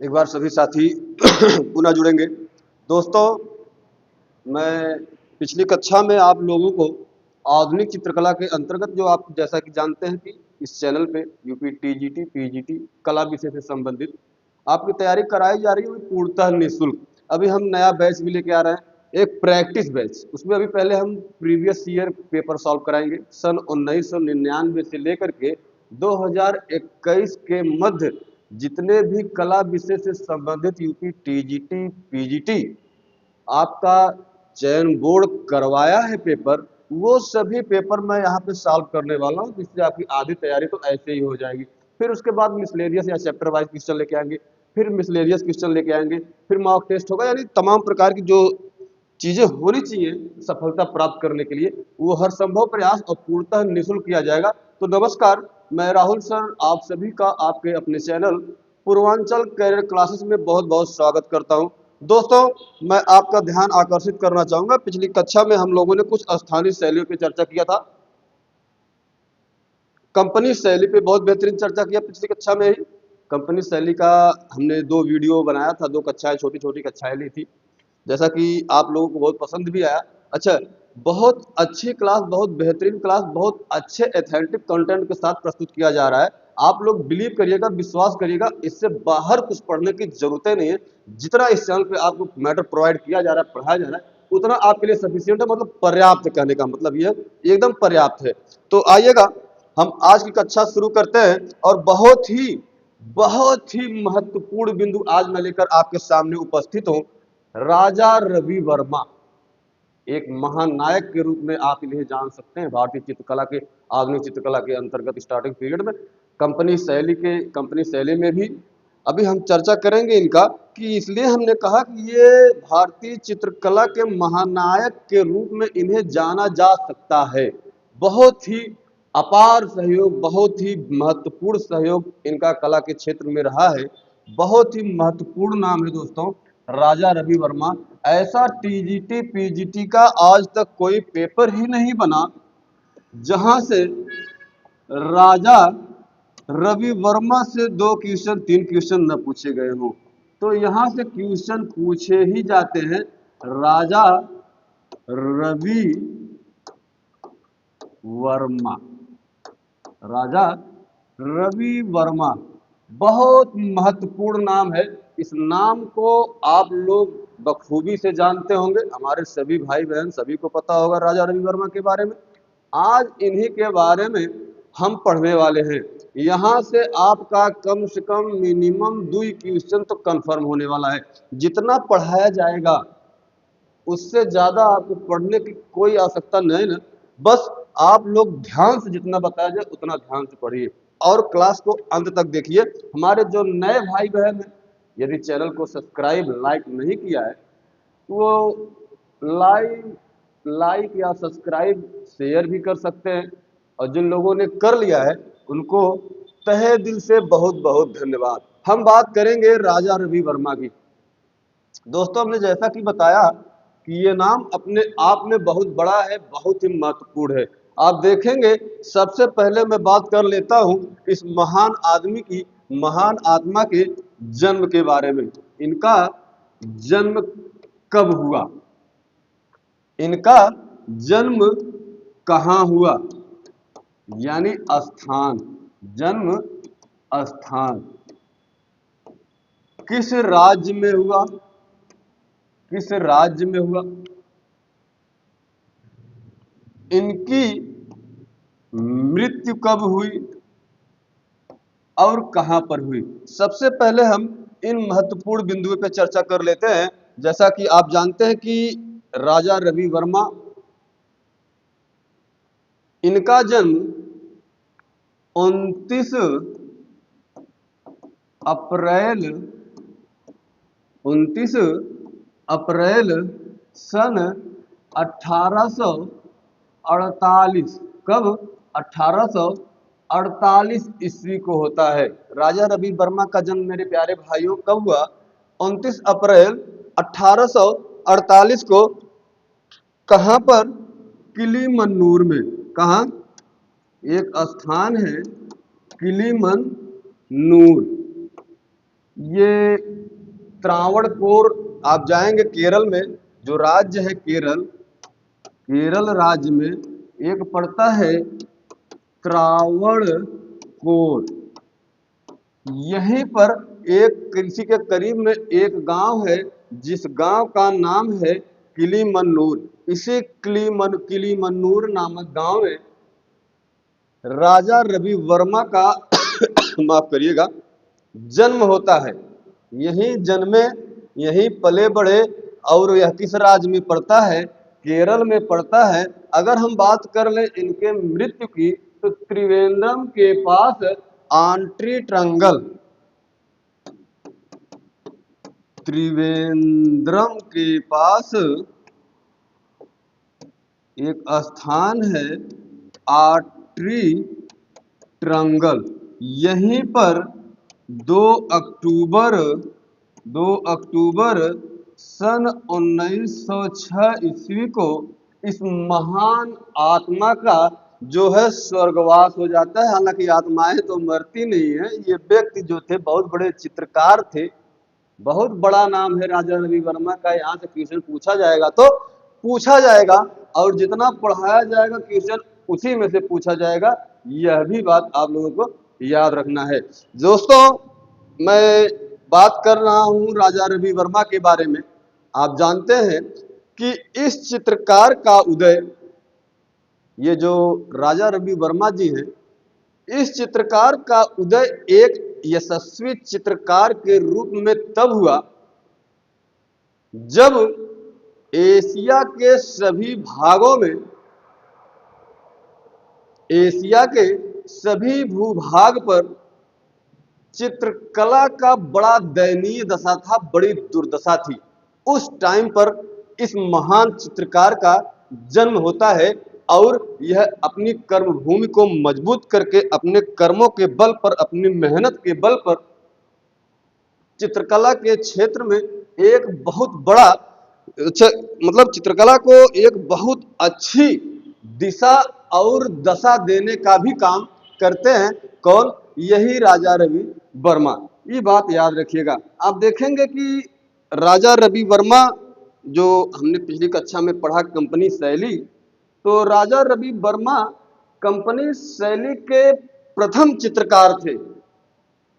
एक बार सभी साथी पुनः जुड़ेंगे। दोस्तों, मैं पिछली कक्षा में आप लोगों को आधुनिक चित्रकला के अंतर्गत जो आप जैसा कि जानते हैं कि इस चैनल पे यूपी टीजीटी, पीजीटी कला विषय से संबंधित आपकी तैयारी कराई जा रही है, वो पूर्णतः निःशुल्क। अभी हम नया बैच भी लेके आ रहे हैं, एक प्रैक्टिस बैच। उसमें अभी पहले हम प्रीवियस ईयर पेपर सॉल्व कराएंगे सन 1999 से लेकर के 2021 के मध्य जितने भी कला विषय से संबंधित यूपी टीजीटी, पीजीटी आपका चयन बोर्ड करवाया है पेपर, वो सभी पेपर मैं यहाँ पे सॉल्व करने वाला हूँ, जिससे आपकी आधी तैयारी तो ऐसे ही हो जाएगी। फिर उसके बाद मिसलेनियस या चैप्टर वाइज क्वेश्चन लेके आएंगे, फिर मिसलेनियस क्वेश्चन लेके आएंगे, फिर मॉक टेस्ट होगा, यानी तमाम प्रकार की जो चीजें होनी चाहिए सफलता प्राप्त करने के लिए, वो हर संभव प्रयास और पूर्णतः निःशुल्क किया जाएगा। तो नमस्कार, मैं राहुल सर आप सभी का आपके अपने चैनल पूर्वांचल कैरियर क्लासेस में बहुत बहुत स्वागत करता हूं। दोस्तों, मैं आपका ध्यान आकर्षित करना चाहूंगा, पिछली कक्षा में हम लोगों ने कुछ स्थानीय शैलियों पर चर्चा किया था। कंपनी शैली पे बहुत बेहतरीन चर्चा किया पिछली कक्षा में ही। कंपनी शैली का हमने 2 वीडियो बनाया था, 2 कक्षाएं, छोटी-छोटी कक्षाएं ली थी, जैसा कि आप लोगों को बहुत पसंद भी आया। अच्छा, बहुत अच्छी क्लास, बहुत बेहतरीन क्लास, बहुत अच्छे एथेंटिक कंटेंट के साथ प्रस्तुत किया जा रहा है। आप लोग बिलीव करिएगा, विश्वास करिएगा, इससे बाहर कुछ पढ़ने की ज़रूरत नहीं है। जितना इस चैनल पे आपको मैटर प्रोवाइड किया जा रहा है, पढ़ाया जा रहा है, उतना आपके लिए सफिशिएंट है, मतलब पर्याप्त। कहने का मतलब ये है, एकदम पर्याप्त है। तो आइएगा, हम आज की कक्षा शुरू करते हैं और बहुत ही महत्वपूर्ण बिंदु आज मैं लेकर आपके सामने उपस्थित हूं। राजा रवि वर्मा, एक महानायक के रूप में आप इन्हें जान सकते हैं भारतीय चित्रकला के, आधुनिक चित्रकला के अंतर्गत स्टार्टिंग पीरियड में। कंपनी शैली में भी अभी हम चर्चा करेंगे इनका, कि इसलिए हमने कहा कि ये भारतीय चित्रकला के महानायक के रूप में इन्हें जाना जा सकता है। बहुत ही अपार सहयोग, बहुत ही महत्वपूर्ण सहयोग इनका कला के क्षेत्र में रहा है। बहुत ही महत्वपूर्ण नाम है दोस्तों, राजा रवि वर्मा। ऐसा टीजीटी पीजीटी का आज तक कोई पेपर ही नहीं बना जहां से राजा रवि वर्मा से 2 क्वेश्चन 3 क्वेश्चन न पूछे गए हों। तो यहां से क्वेश्चन पूछे ही जाते हैं। राजा रवि वर्मा, राजा रवि वर्मा बहुत महत्वपूर्ण नाम है। इस नाम को आप लोग बखूबी से जानते होंगे, हमारे सभी भाई बहन सभी को पता होगा राजा रवि वर्मा के बारे में। आज इन्हीं के बारे में हम पढ़ने वाले हैं। यहाँ से आपका कम से कम मिनिमम 2 क्वेश्चन तो कंफर्म होने वाला है। जितना पढ़ाया जाएगा उससे ज्यादा आपको पढ़ने की कोई आवश्यकता नहीं ना, बस आप लोग ध्यान से जितना बताया जाए उतना ध्यान से पढ़िए और क्लास को अंत तक देखिए। हमारे जो नए भाई बहन हैं, यदि चैनल को सब्सक्राइब लाइक नहीं किया है तो वो लाइक लाइक या सब्सक्राइब शेयर भी कर सकते हैं, और जिन लोगों ने कर लिया है उनको तहे दिल से बहुत बहुत धन्यवाद। हम बात करेंगे राजा रवि वर्मा की। दोस्तों, हमने जैसा कि बताया कि ये नाम अपने आप में बहुत बड़ा है, बहुत ही महत्वपूर्ण है। आप देखेंगे, सबसे पहले मैं बात कर लेता हूं इस महान आदमी की, महान आत्मा के जन्म के बारे में। इनका जन्म कब हुआ, इनका जन्म कहाँ हुआ, यानी स्थान, जन्म स्थान किस राज्य में हुआ, किस राज्य में हुआ, इनकी मृत्यु कब हुई और कहां पर हुई। सबसे पहले हम इन महत्वपूर्ण बिंदुओं पर चर्चा कर लेते हैं। जैसा कि आप जानते हैं कि राजा रवि वर्मा, इनका जन्म 29 अप्रैल 29 अप्रैल सन 1848, कब, 1848 ईस्वी को होता है। राजा रवि वर्मा का जन्म मेरे प्यारे भाइयों कब हुआ, 29 अप्रैल 1848 को। कहां पर, किलीमन्नूर में। कहां, एक स्थान है किलीमन्नूर, ये त्रावणकोर, आप जाएंगे केरल में, जो राज्य है केरल, केरल राज्य में एक पड़ता है त्रावणकोर। यहीं पर एक कृषि के करीब में एक गांव है, जिस गांव का नाम है किलीमन्नूर। इसी किलीमन्नूर नामक गांव में राजा रवि वर्मा का माफ करिएगा, जन्म होता है। यहीं जन्मे, यहीं पले बढ़े, और यह किस राज्य में पड़ता है? केरल में पड़ता है। अगर हम बात कर लें इनके मृत्यु की, तो त्रिवेंद्रम के पास आंट्री ट्रंगल, त्रिवेंद्रम के पास एक स्थान है आट्री ट्रंगल। यहीं पर 2 अक्टूबर 2 अक्टूबर सन 1906 ईस्वी को इस महान आत्मा का जो है स्वर्गवास हो जाता है। हालांकि आत्माएं तो मरती नहीं है। ये व्यक्ति जो थे बहुत बड़े चित्रकार थे, बहुत बड़ा नाम है राजा रवि वर्मा का। यहाँ से क्वेश्चन पूछा जाएगा तो पूछा जाएगा, और जितना पढ़ाया जाएगा क्वेश्चन उसी में से पूछा जाएगा। यह भी बात आप लोगों को याद रखना है। दोस्तों, मैं बात कर रहा हूं राजा रवि वर्मा के बारे में। आप जानते हैं कि इस चित्रकार का उदय, ये जो राजा रवि वर्मा जी हैं, इस चित्रकार का उदय एक यशस्वी चित्रकार के रूप में तब हुआ जब एशिया के सभी भागों में, एशिया के सभी भूभाग पर चित्रकला का बड़ा दयनीय दशा था, बड़ी दुर्दशा थी। उस टाइम पर इस महान चित्रकार का जन्म होता है, और यह अपनी कर्मभूमि को मजबूत करके, अपने कर्मों के बल पर, अपनी मेहनत के बल पर चित्रकला के क्षेत्र में एक बहुत बड़ा, मतलब चित्रकला को एक बहुत अच्छी दिशा और दशा देने का भी काम करते हैं। कौन? यही राजा रवि वर्मा। ये बात याद रखिएगा। आप देखेंगे कि राजा रवि वर्मा, जो हमने पिछली कक्षा में पढ़ा कंपनी शैली, तो राजा रवि वर्मा कंपनी शैली के प्रथम चित्रकार थे।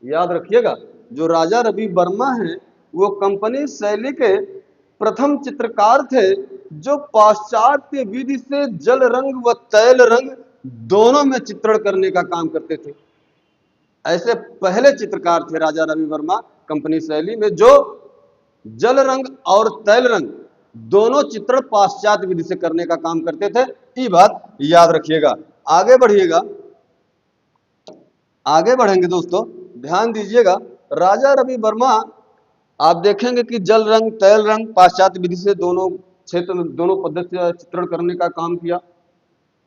याद रखिएगा, जो राजा रवि वर्मा हैं वो कंपनी शैली के प्रथम चित्रकार थे, जो पाश्चात्य विधि से जल रंग व तैल रंग दोनों में चित्रण करने का काम करते थे। ऐसे पहले चित्रकार थे राजा रवि वर्मा कंपनी शैली में, जो जल रंग और तैल रंग दोनों चित्रण पाश्चात्य विधि से करने का काम करते थे। ये बात याद रखिएगा। आगे बढ़िएगा, आगे बढ़ेंगे दोस्तों, ध्यान दीजिएगा। राजा रवि वर्मा, आप देखेंगे कि जल रंग तैल रंग पाश्चात्य विधि से दोनों क्षेत्र में, दोनों पद्धति से चित्रण करने का काम किया।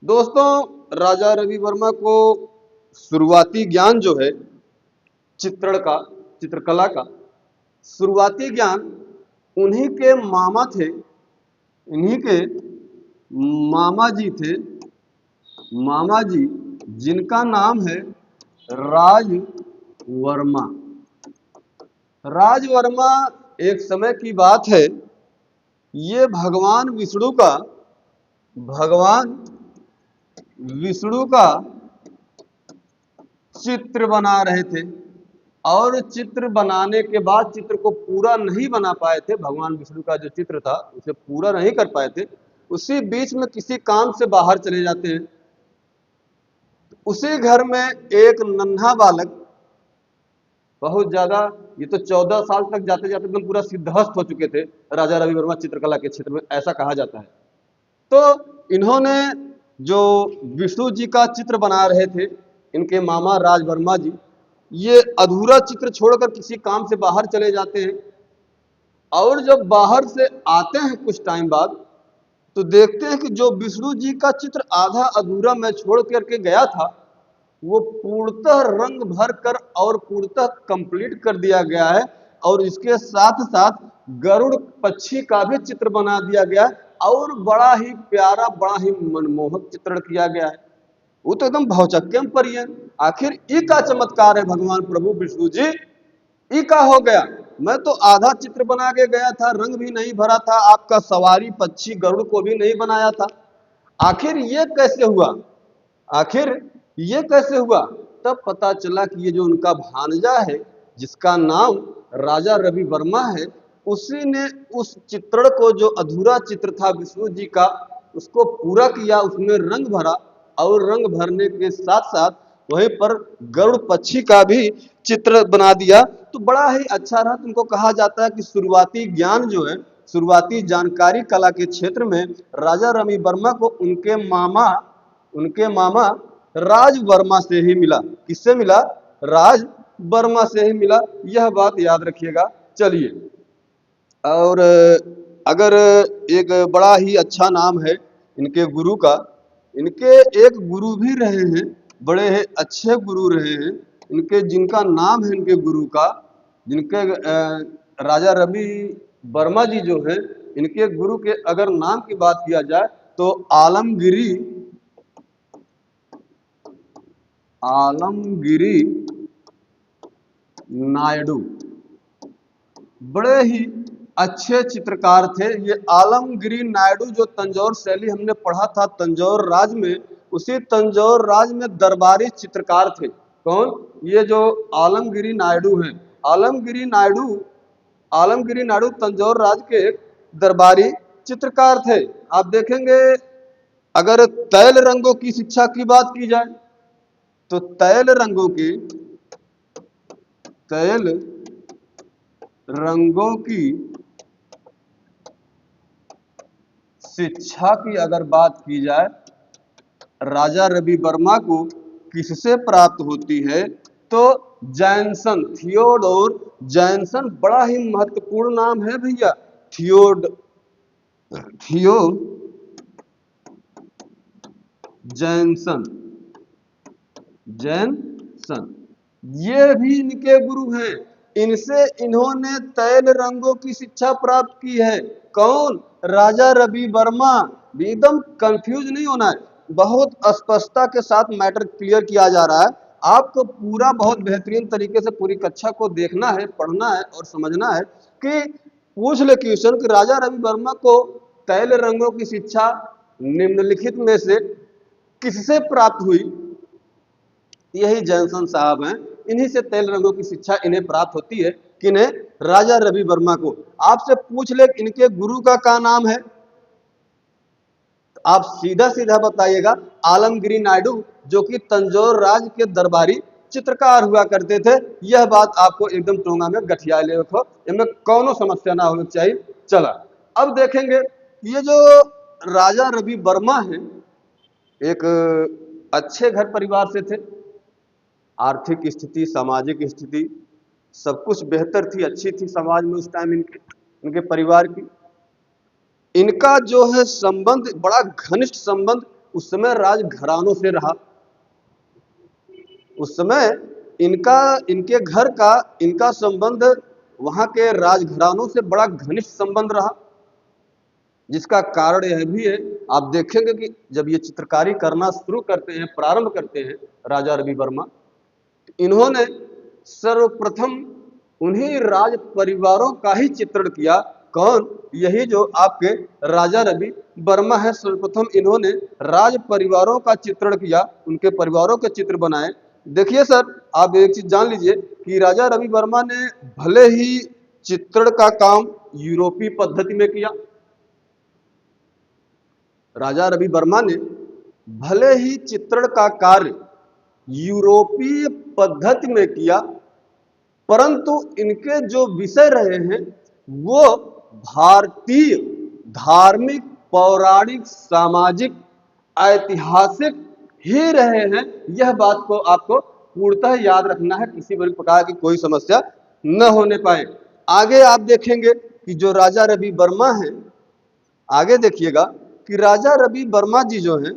दोस्तों, राजा रवि वर्मा को शुरुआती ज्ञान जो है चित्रण का, चित्रकला का शुरुआती ज्ञान उन्हीं के मामा थे, इन्हीं के मामा जी थे, मामा जी, जिनका नाम है राज वर्मा। राज वर्मा, एक समय की बात है, ये भगवान विष्णु का चित्र बना रहे थे, और चित्र बनाने के बाद चित्र को पूरा नहीं बना पाए थे। भगवान विष्णु का जो चित्र था उसे पूरा नहीं कर पाए थे। उसी बीच में किसी काम से बाहर चले जाते हैं। उसी घर में एक नन्हा बालक, बहुत ज्यादा, ये तो 14 साल तक जाते जाते एकदम पूरा सिद्धहस्त हो चुके थे राजा रवि वर्मा चित्रकला के क्षेत्र में, ऐसा कहा जाता है। तो इन्होंने जो विष्णु जी का चित्र बना रहे थे, इनके मामा राज वर्मा जी, ये अधूरा चित्र छोड़कर किसी काम से बाहर चले जाते हैं, और जब बाहर से आते हैं कुछ टाइम बाद, तो देखते हैं कि जो विष्णु जी का चित्र आधा अधूरा मैं छोड़ करके गया था, वो पूर्णतः रंग भर कर और पूर्णतः कंप्लीट कर दिया गया है, और इसके साथ साथ गरुड़ पक्षी का भी चित्र बना दिया गया है, और बड़ा ही प्यारा, बड़ा ही मनमोहक चित्रण किया गया है। वो तो एकदम भौचक्के पर ही है। आखिर ये का चमत्कार है भगवान प्रभु विष्णु जी ई का हो गया, मैं तो आधा चित्र बना के गया था, रंग भी नहीं भरा था, आपका सवारी पक्षी गरुड़ को भी नहीं बनाया था। आखिर ये कैसे हुआ? आखिर ये कैसे हुआ? तब पता चला कि ये जो उनका भांजा है, जिसका नाम राजा रवि वर्मा है, उसी ने उस चित्रण को, जो अधूरा चित्र था विष्णु जी का, उसको पूरा किया, उसमें रंग भरा, और रंग भरने के साथ साथ वहीं पर गरुड़ पक्षी का भी चित्र बना दिया। तो बड़ा ही अच्छा रहा। तुमको कहा जाता है कि शुरुआती ज्ञान जो है, शुरुआती जानकारी कला के क्षेत्र में राजा रवि वर्मा को उनके मामा राज वर्मा से ही मिला। किससे मिला? राज वर्मा से ही मिला। यह बात याद रखिएगा। चलिए, और अगर एक बड़ा ही अच्छा नाम है इनके गुरु का, इनके एक गुरु भी रहे हैं, बड़े अच्छे गुरु रहे हैं इनके, जिनका नाम है इनके गुरु का, जिनके राजा रवि वर्मा जी जो है, इनके गुरु के अगर नाम की बात किया जाए तो आलमगिरी नायडू बड़े ही अच्छे चित्रकार थे। ये आलमगिरी नायडू, जो तंजौर शैली हमने पढ़ा था तंजौर राज में, उसी तंजौर राज में दरबारी चित्रकार थे। कौन? ये जो आलमगिरी नायडू हैं। आलमगिरी नायडू तंजौर राज के दरबारी चित्रकार थे। आप देखेंगे, अगर तैल रंगों की शिक्षा की बात की जाए तो तैल रंगों की शिक्षा की अगर बात की जाए, राजा रवि वर्मा को किससे प्राप्त होती है? तो जैनसन, थियोडोर जैनसन, बड़ा ही महत्वपूर्ण नाम है भैया। थियो जैनसन, ये भी इनके गुरु हैं। इनसे इन्होंने तैल रंगों की शिक्षा प्राप्त की है। कौन? राजा रवि वर्मा। एकदम कंफ्यूज नहीं होना है, बहुत स्पष्टता के साथ मैटर क्लियर किया जा रहा है। आपको पूरा बहुत बेहतरीन तरीके से पूरी कक्षा को देखना है, पढ़ना है और समझना है कि पूछ ले क्वेश्चन कि राजा रवि वर्मा को तैल रंगों की शिक्षा निम्नलिखित में से किससे प्राप्त हुई? यही जैनसन साहब हैं। इन्हीं से तैल रंगों की शिक्षा इन्हें प्राप्त होती है। किन्हें? राजा रवि वर्मा को। आपसे पूछ ले इनके गुरु का क्या नाम है, तो आप सीधा सीधा बताइएगा आलमगिरी नायडू, जो कि तंजौर राज के दरबारी चित्रकार हुआ करते थे। यह बात आपको एकदम टोंगा में गठिया ले रखो, इनमें कौनो समस्या ना होनी चाहिए। चला, अब देखेंगे ये जो राजा रवि वर्मा है, एक अच्छे घर परिवार से थे। आर्थिक स्थिति, सामाजिक स्थिति सब कुछ बेहतर थी, अच्छी थी समाज में उस टाइम इनके परिवार की। इनका जो है संबंध, बड़ा घनिष्ठ संबंध उस समय राजघरानों से रहा। उस समय इनके घर का, इनका संबंध वहां के राजघरानों से बड़ा घनिष्ठ संबंध रहा, जिसका कारण यह भी है, आप देखेंगे कि जब ये चित्रकारी करना शुरू करते हैं, प्रारंभ करते हैं राजा रवि वर्मा, इन्होंने सर्वप्रथम उन्हीं राज परिवारों का ही चित्रण किया। कौन? यही जो आपके राजा रवि वर्मा है, सर्वप्रथम इन्होंने राज परिवारों का चित्रण किया, उनके परिवारों के चित्र बनाए। देखिए सर, आप एक चीज जान लीजिए कि राजा रवि वर्मा ने भले ही चित्रण का काम यूरोपीय पद्धति में किया, राजा रवि वर्मा ने भले ही चित्रण का कार्य यूरोपीय पद्धति में किया, परंतु इनके जो विषय रहे हैं वो भारतीय धार्मिक, पौराणिक, सामाजिक, ऐतिहासिक ही रहे हैं। यह बात को आपको पूर्णतः याद रखना है, किसी भी प्रकार की कोई समस्या न होने पाए। आगे आप देखेंगे कि जो राजा रवि वर्मा हैं, आगे देखिएगा कि राजा रवि वर्मा जी जो हैं,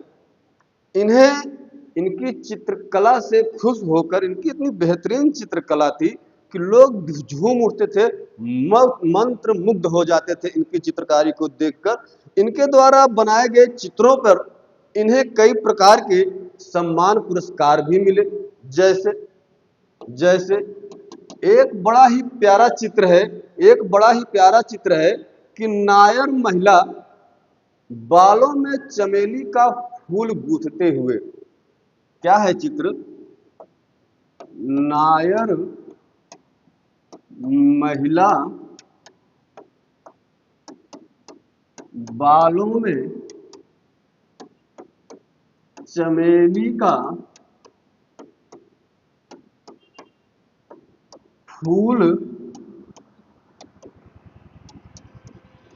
इन्हें इनकी चित्रकला से खुश होकर, इनकी इतनी बेहतरीन चित्रकला थी कि लोग झूम उठते थे, मंत्र मुग्ध हो जाते थे इनकी चित्रकारी को देखकर। इनके द्वारा बनाए गए चित्रों पर इन्हें कई प्रकार के सम्मान पुरस्कार भी मिले। जैसे जैसे एक बड़ा ही प्यारा चित्र है, एक बड़ा ही प्यारा चित्र है कि नायर महिला बालों में चमेली का फूल गूंथते हुए। क्या है चित्र? नायर महिला बालों में चमेली का फूल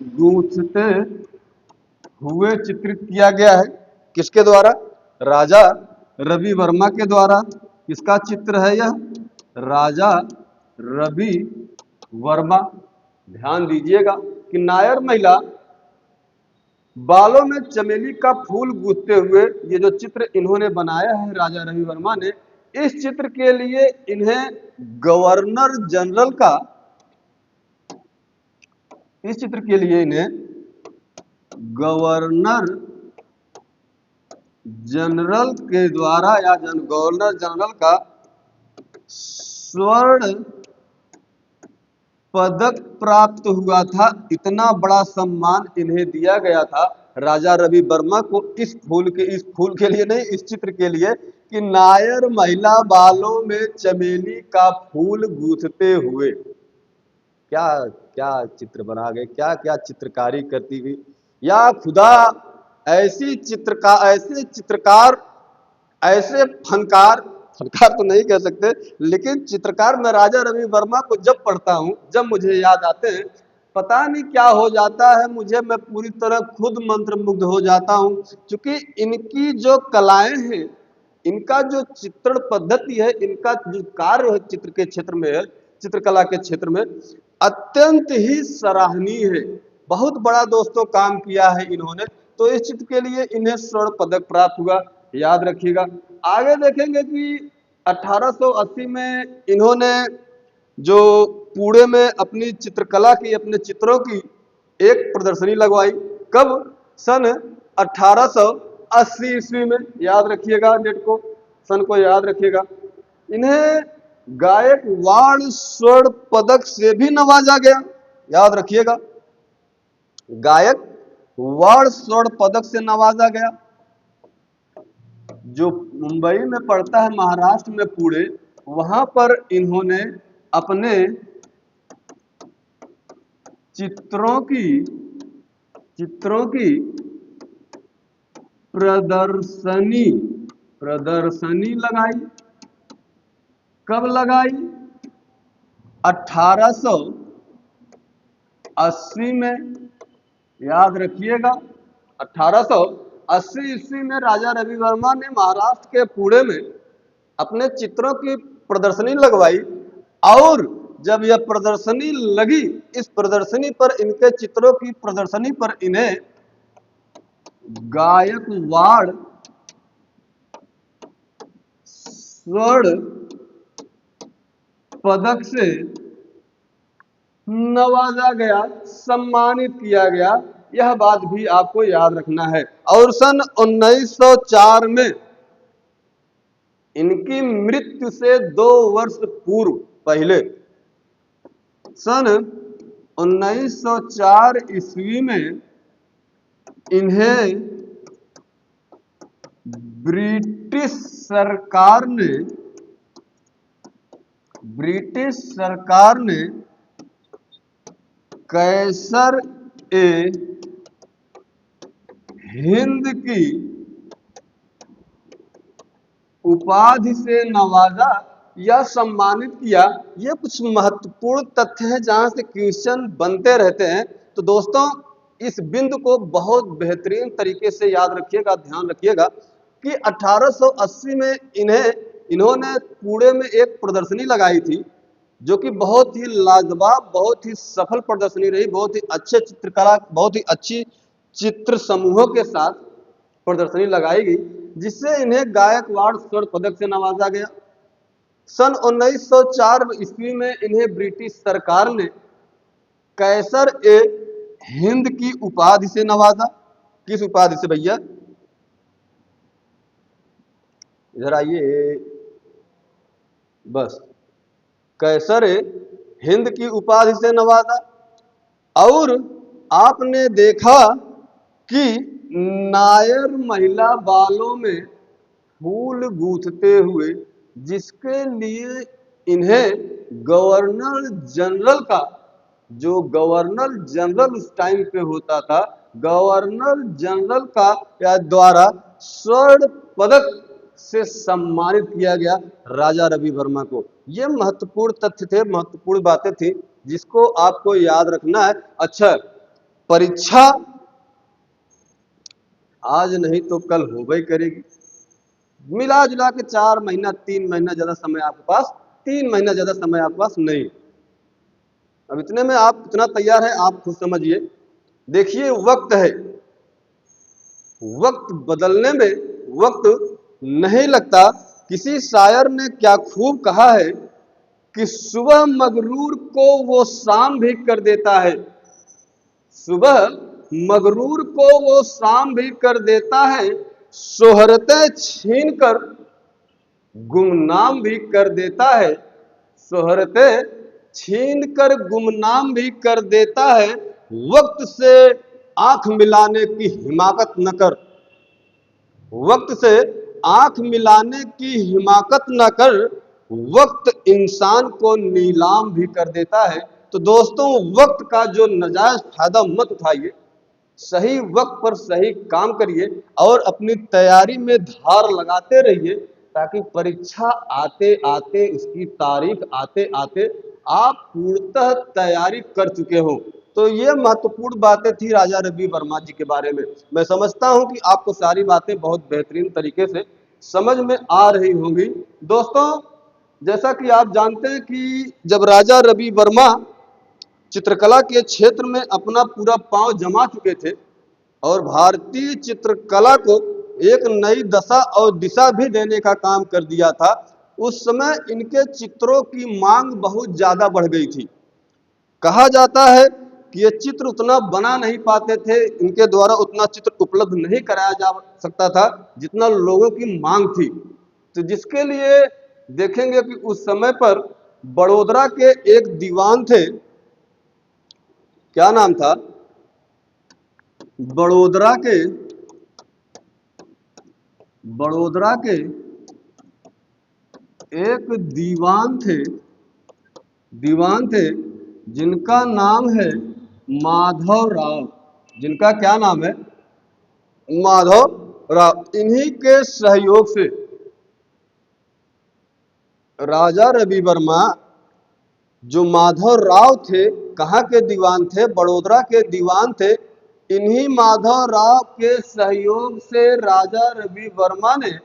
गूंथते हुए चित्रित किया गया है। किसके द्वारा? राजा रवि वर्मा के द्वारा। किसका चित्र है यह? राजा रवि वर्मा। ध्यान दीजिएगा कि नायर महिला बालों में चमेली का फूल गूंथते हुए, ये जो चित्र इन्होंने बनाया है राजा रवि वर्मा ने, इस चित्र के लिए इन्हें गवर्नर जनरल का, इस चित्र के लिए इन्हें गवर्नर जनरल के द्वारा या गवर्नर जनरल का स्वर्ण पदक प्राप्त हुआ था। इतना बड़ा सम्मान इन्हें दिया गया था राजा रवि वर्मा को इस फूल के लिए नहीं, इस चित्र के लिए कि नायर महिला बालों में चमेली का फूल गूंथते हुए। क्या क्या चित्र बना गए, क्या क्या चित्रकारी करती हुई। या खुदा, ऐसे चित्रकार, ऐसे फनकार, फनकार तो नहीं कह सकते, लेकिन चित्रकार मैं राजा रवि वर्मा को जब पढ़ता हूँ, जब मुझे याद आते हैं, पता नहीं क्या हो जाता है मुझे, मैं पूरी तरह खुद मंत्रमुग्ध हो जाता हूँ। क्योंकि इनकी जो कलाएं हैं, इनका जो चित्रण पद्धति है, इनका जो कार्य है चित्र के क्षेत्र में है, चित्रकला के क्षेत्र में, अत्यंत ही सराहनीय है। बहुत बड़ा दोस्तों काम किया है इन्होंने। तो इस चित्र के लिए इन्हें स्वर्ण पदक प्राप्त हुआ, याद रखिएगा। आगे देखेंगे कि 1880 में इन्होंने जो पुणे में अपनी चित्रकला की, अपने चित्रों की एक प्रदर्शनी लगवाई। कब? सन 1880 ईस्वी में। याद रखिएगा डेट को, सन को याद रखिएगा। इन्हें गायकवाड़ स्वर्ण पदक से भी नवाजा गया। याद रखिएगा, गायकवाड़ स्वर्ण पदक से नवाजा गया। जो मुंबई में पड़ता है, महाराष्ट्र में पुणे, वहां पर इन्होंने अपने चित्रों की प्रदर्शनी लगाई। कब लगाई? 1880 में। याद रखिएगा, 1880 ईस्वी में राजा रवि वर्मा ने महाराष्ट्र के पुणे में अपने चित्रों की प्रदर्शनी लगवाई। और जब यह प्रदर्शनी लगी, इस प्रदर्शनी पर, इनके चित्रों की प्रदर्शनी पर इन्हें गायकवाड़ स्वर्ण पदक से नवाजा गया, सम्मानित किया गया। यह बात भी आपको याद रखना है। और सन 1904 में इनकी मृत्यु से 2 वर्ष पूर्व, पहले सन 1904 ईस्वी में इन्हें ब्रिटिश सरकार ने कैसर ए हिंद की उपाधि से नवाजा या सम्मानित किया। ये कुछ महत्वपूर्ण तथ्य हैं जहां से क्वेश्चन बनते रहते हैं। तो दोस्तों, इस बिंदु को बहुत बेहतरीन तरीके से याद रखिएगा, ध्यान रखिएगा कि 1880 में इन्होंने पुणे में एक प्रदर्शनी लगाई थी, जो कि बहुत ही लाजवाब, बहुत ही सफल प्रदर्शनी रही। बहुत ही अच्छे चित्रकला, बहुत ही अच्छी चित्र समूहों के साथ प्रदर्शनी लगाई गई, जिससे इन्हें गायकवाड़ स्वर्ण पदक से नवाजा गया। सन 1904 ईस्वी में इन्हें ब्रिटिश सरकार ने कैसर ए हिंद की उपाधि से नवाजा। किस उपाधि से भैया? इधर आइए, बस कैसर हिंद की उपाधि से नवाजा। और आपने देखा कि नायर महिला बालों में फूल गूंथते हुए, जिसके लिए इन्हें गवर्नर जनरल का, जो गवर्नर जनरल उस टाइम पे होता था, गवर्नर जनरल का या द्वारा स्वर्ण पदक से सम्मानित किया गया राजा रवि वर्मा को। ये महत्वपूर्ण तथ्य थे, महत्वपूर्ण बातें थी जिसको आपको याद रखना है। अच्छा, परीक्षा आज नहीं तो कल हो ही करेगी। मिला जुला के 4 महीना 3 महीना ज्यादा समय आपके पास, 3 महीना ज्यादा समय आपके पास नहीं। अब इतने में आप कितना तैयार है आप खुद समझिए। देखिए, वक्त है, वक्त बदलने में वक्त नहीं लगता। किसी शायर ने क्या खूब कहा है कि सुबह मगरूर को वो शाम भी कर देता है, सुबह मगरूर को वो शाम भी कर देता है, शोहरतें छीन कर गुमनाम भी कर देता है, शोहरतें छीन कर गुमनाम भी कर देता है। वक्त से आंख मिलाने की हिमाकत न कर, वक्त से आंख मिलाने की हिमाकत न कर, वक्त इंसान को नीलाम भी कर देता है। तो दोस्तों, वक्त का जो नाजायज फायदा मत उठाइए, सही वक्त पर सही काम करिए और अपनी तैयारी में धार लगाते रहिए, ताकि परीक्षा आते आते, उसकी तारीख आते आते आप पूर्णतः तैयारी कर चुके हो। तो ये महत्वपूर्ण बातें थी राजा रवि वर्मा जी के बारे में। मैं समझता हूं कि आपको सारी बातें बहुत बेहतरीन तरीके से समझ में आ रही होंगी। दोस्तों, जैसा कि आप जानते हैं कि जब राजा रवि वर्मा चित्रकला के क्षेत्र में अपना पूरा पांव जमा चुके थे और भारतीय चित्रकला को एक नई दशा और दिशा भी देने का काम कर दिया था, उस समय इनके चित्रों की मांग बहुत ज्यादा बढ़ गई थी। कहा जाता है कि ये चित्र उतना बना नहीं पाते थे, इनके द्वारा उतना चित्र उपलब्ध नहीं कराया जा सकता था जितना लोगों की मांग थी। तो जिसके लिए देखेंगे कि उस समय पर बड़ोदरा के एक दीवान थे, क्या नाम था, बड़ोदरा के एक दीवान थे जिनका नाम है माधव राव। जिनका क्या नाम है? माधव राव। इन्हीं के सहयोग से राजा रवि वर्मा, जो माधव राव थे, कहाँ के दीवान थे? बड़ोदरा के दीवान थे। इन्हीं माधव राव के सहयोग से राजा रवि वर्मा ने,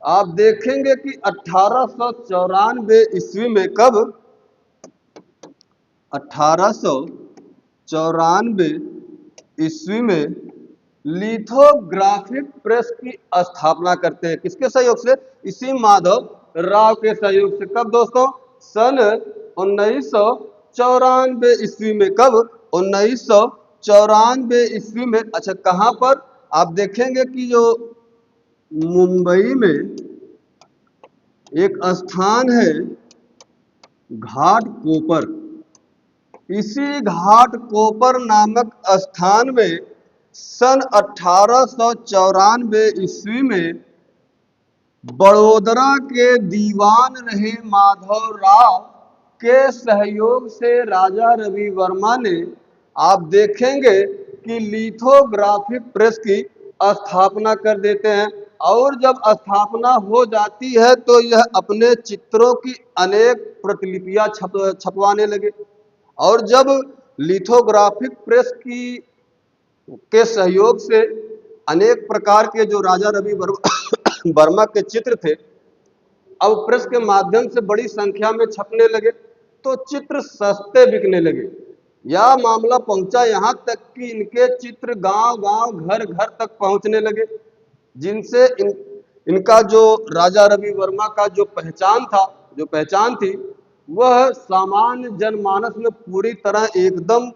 आप देखेंगे कि 1894 ईस्वी में, कब? 1894 ईस्वी में लिथोग्राफिक प्रेस की स्थापना करते हैं। किसके सहयोग से? इसी माधव राव के सहयोग से। कब दोस्तों? सन 1994 ईस्वी में। कब? 1994 ईस्वी में। अच्छा, कहां पर? आप देखेंगे कि जो मुंबई में एक स्थान है घाट कोपर, इसी घाट कोपर नामक स्थान में सन 1894 ईस्वी में बड़ोदरा के दीवान रहे माधव राव के सहयोग से राजा रवि वर्मा ने, आप देखेंगे कि लिथोग्राफिक प्रेस की स्थापना कर देते हैं। और जब स्थापना हो जाती है तो यह अपने चित्रों की अनेक प्रतिलिपियां छपवाने लगे। और जब लिथोग्राफिक प्रेस के सहयोग से अनेक प्रकार के जो राजा रवि वर्मा के चित्र थे, अब प्रेस के माध्यम से बड़ी संख्या में छपने लगे, तो चित्र सस्ते बिकने लगे। यह मामला पहुंचा यहां तक कि इनके चित्र गांव-गांव, घर-घर तक पहुंचने लगे, जिनसे इनका जो राजा रवि वर्मा का जो पहचान थी, वह सामान्य जनमानस में पूरी तरह एकदम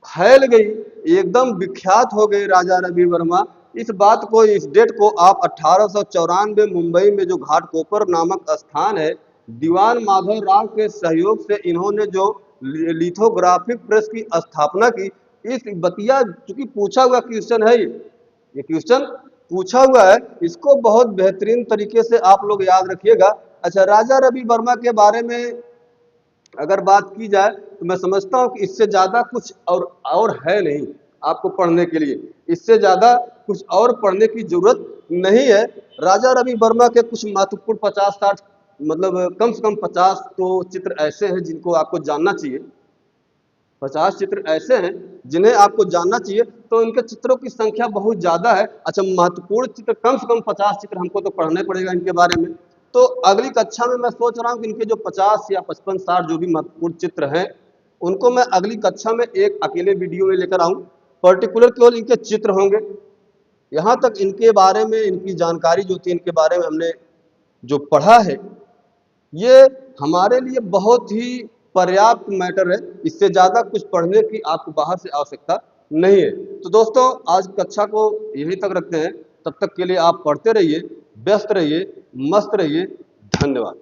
फैल गई, एकदम विख्यात हो गई राजा रवि वर्मा। इस बात को, इस डेट को आप 1894 मुंबई में जो घाटकोपर नामक स्थान है, दीवान माधव राव के सहयोग से इन्होंने जो लिथोग्राफिक प्रेस की स्थापना की, इस बतिया चूंकि पूछा हुआ क्वेश्चन है, ये क्वेश्चन पूछा हुआ है, इसको बहुत बेहतरीन तरीके से आप लोग याद रखिएगा। अच्छा, राजा रवि वर्मा के बारे में अगर बात की जाए तो मैं समझता हूं कि इससे ज्यादा कुछ और है नहीं आपको पढ़ने के लिए, इससे ज्यादा कुछ और पढ़ने की जरूरत नहीं है। राजा रवि वर्मा के कुछ महत्वपूर्ण 50-60 मतलब कम से कम 50 तो चित्र ऐसे हैं जिनको आपको जानना चाहिए। 50 चित्र ऐसे हैं जिन्हें आपको जानना चाहिए, तो इनके चित्रों की संख्या बहुत ज्यादा है। अच्छा, महत्वपूर्ण चित्र कम से कम 50 चित्र हमको तो पढ़ने पड़ेगा इनके बारे में। तो अगली कक्षा में मैं सोच रहा हूँ कि इनके जो 50 या 55-60 जो भी महत्वपूर्ण चित्र हैं, उनको मैं अगली कक्षा में एक अकेले वीडियो में लेकर आऊँ। पर्टिकुलर केवल इनके चित्र होंगे। यहाँ तक इनके बारे में, इनकी जानकारी जो थी, इनके बारे में हमने जो पढ़ा है, ये हमारे लिए बहुत ही पर्याप्त मैटर है। इससे ज़्यादा कुछ पढ़ने की आपको बाहर से आवश्यकता नहीं है। तो दोस्तों, आज कक्षा को यहीं तक रखते हैं। तब तक के लिए आप पढ़ते रहिए, व्यस्त रहिए, मस्त रहिए। धन्यवाद।